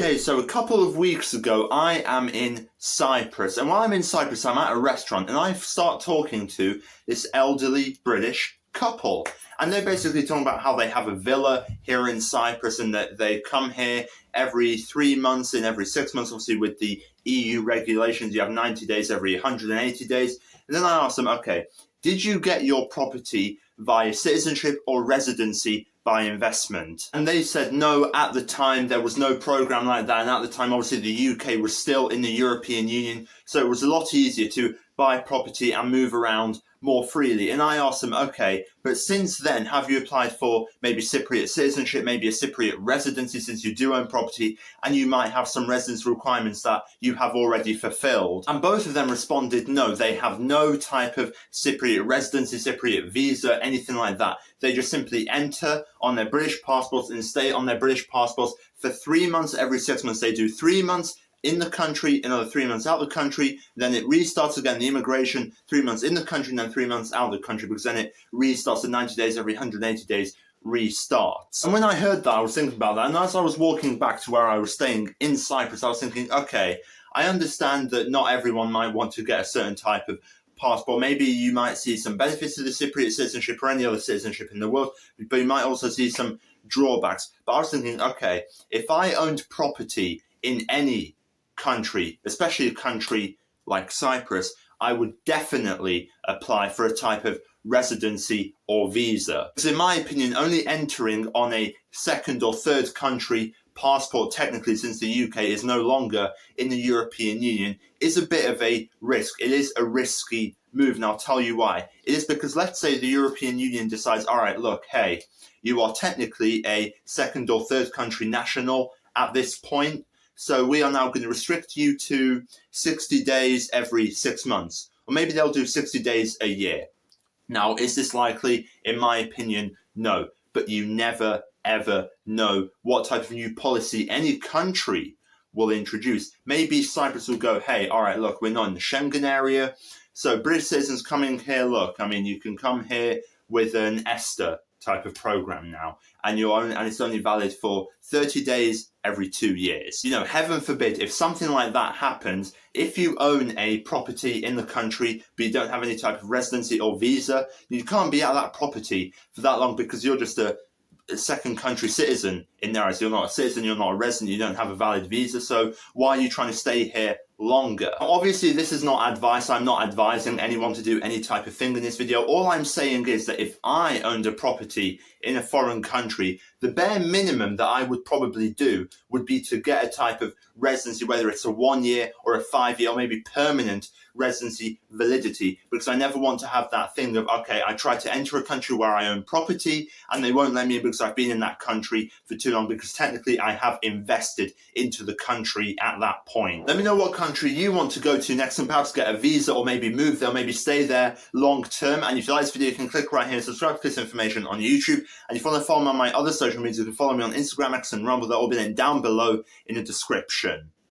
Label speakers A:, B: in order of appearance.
A: Okay, so a couple of weeks ago, I am in Cyprus. And while I'm in Cyprus, I'm at a restaurant and I start talking to this elderly British couple. And they're basically talking about how they have a villa here in Cyprus and that they come here every 3 months and every 6 months. Obviously, with the EU regulations, you have 90 days every 180 days. And then I asked them, okay, did you get your property via citizenship or residency by investment? And they said no, at the time there was no program like that, and at the time obviously the UK was still in the European Union, so it was a lot easier to buy property and move around more freely. And I asked them, okay, but since then, have you applied for maybe Cypriot citizenship, maybe a Cypriot residency, since you do own property and you might have some residence requirements that you have already fulfilled? And both of them responded no, they have no type of Cypriot residency, Cypriot visa, anything like that. They just simply enter on their British passports and stay on their British passports for 3 months every 6 months. They do 3 months in the country, another 3 months out of the country, then it restarts again, the immigration, 3 months in the country, and then 3 months out of the country, because then it restarts at 90 days, every 180 days restarts. And when I heard that, I was thinking about that, and as I was walking back to where I was staying in Cyprus, I was thinking, okay, I understand that not everyone might want to get a certain type of passport. Maybe you might see some benefits to the Cypriot citizenship or any other citizenship in the world, but you might also see some drawbacks. But I was thinking, okay, if I owned property in any country, especially a country like Cyprus, I would definitely apply for a type of residency or visa. Because in my opinion, only entering on a second or third country passport, technically, since the UK is no longer in the European Union, is a bit of a risk. It is a risky move, and I'll tell you why. It is because, let's say the European Union decides, all right, look, hey, you are technically a second or third country national at this point, so we are now going to restrict you to 60 days every 6 months. Or maybe they'll do 60 days a year. Now, is this likely? In my opinion, no. But you never, ever know what type of new policy any country will introduce. Maybe Cyprus will go, hey, all right, look, we're not in the Schengen area. So British citizens coming here, look, I mean, you can come here with an ESTA type of program now, and it's only valid for 30 days every 2 years. You know, heaven forbid, if something like that happens, if you own a property in the country, but you don't have any type of residency or visa, you can't be at that property for that long because you're just a second country citizen in their eyes. You're not a citizen, you're not a resident, you don't have a valid visa, so why are you trying to stay here longer? Obviously, this is not advice. I'm not advising anyone to do any type of thing in this video. All I'm saying is that if I owned a property in a foreign country, the bare minimum that I would probably do would be to get a type of residency, whether it's a 1 year or a 5 year or maybe permanent residency validity, because I never want to have that thing of, okay, I try to enter a country where I own property and they won't let me in because I've been in that country for too long, because technically I have invested into the country at that point. Let me know what country you want to go to next and perhaps get a visa or maybe move there, or maybe stay there long term. And if you like this video, you can click right here and subscribe to this information on YouTube. And if you want to follow me on my other social media, you can follow me on Instagram, X and Rumble. They'll all be linked down below in the description.